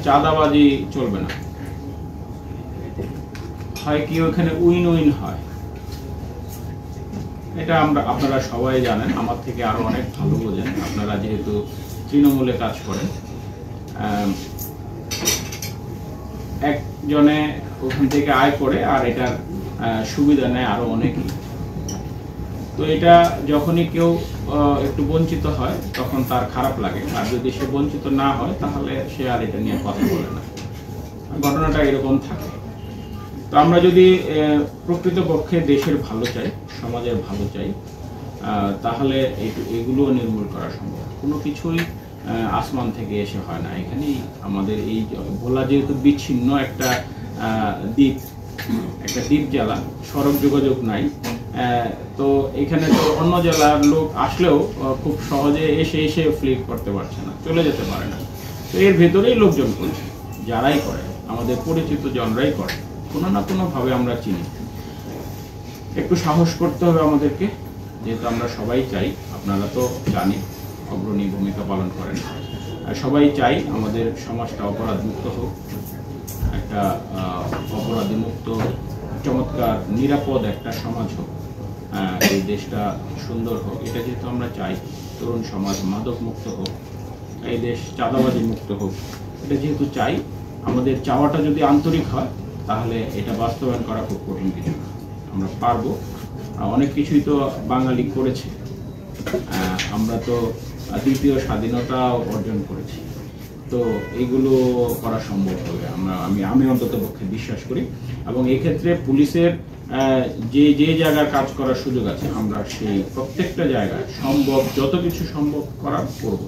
চাঁদাবাজি চলবে না। হয় কি ওখানে উইন উইন হয়, এটা আপনারা সবাই জানেন, আমার থেকে আরো অনেক ভালো বোঝেন, আপনারা যেহেতু তৃণমূলে কাজ করেন। একজনে ওখান থেকে আয় করে আর এটার সুবিধা নেয় আরো অনেকেই। তো এটা যখনই কেউ একটু বঞ্চিত হয় তখন তার খারাপ লাগে, আর যদি সে বঞ্চিত না হয় তাহলে সে আর এটা নিয়ে কথা বলে না। ঘটনাটা এরকম থাকে। তো আমরা যদি প্রকৃতপক্ষে দেশের ভালো চাই, সমাজের ভালো চাই, তাহলে এগুলো নির্মূল করা সম্ভব। কোনো কিছুই আসমান থেকে এসে হয় না। এখানেই আমাদের এই ভোলা যেহেতু বিচ্ছিন্ন একটা দ্বীপ জেলা, সড়ক যোগাযোগ নাই, তো এখানে তো অন্য জেলার লোক আসলেও খুব সহজে এসে ফ্লিপ করতে পারছে না, চলে যেতে পারে না। তো এর ভেতরেই লোকজন করছে, যারাই করে আমাদের পরিচিত জনরাই করে, কোনো না কোনো ভাবে আমরা চিনি। একটু সাহস করতে হবে আমাদেরকে, যেহেতু আমরা সবাই চাই, আপনারা তো জানি অগ্রণী ভূমিকা পালন করেন, সবাই চাই আমাদের সমাজটা অপরাধ মুক্ত হোক, একটা অপরাধী মুক্ত চমৎকার নিরাপদ একটা সমাজ হোক, এই দেশটা সুন্দর হোক, এটা যেহেতু আমরা চাই। তরুণ সমাজ মাদক মুক্ত হোক, এই দেশ চাঁদাবাজি মুক্ত হোক, এটা যেহেতু চাই। আমাদের চাওয়াটা যদি আন্তরিক হয় তাহলে এটা বাস্তবায়ন করা খুব কঠিন কিছু না, আমরা পারবো। অনেক কিছুই তো বাঙালি করেছে, আমরা তো দ্বিতীয় স্বাধীনতা অর্জন করেছি, তো এগুলো করা সম্ভব হবে, আমি অন্তত পক্ষে বিশ্বাস করি। এবং এক্ষেত্রে পুলিশের যে জায়গায় কাজ করার সুযোগ আছে, আমরা সেই প্রত্যেকটা জায়গায় সম্ভব যত কিছু সম্ভব করার করব।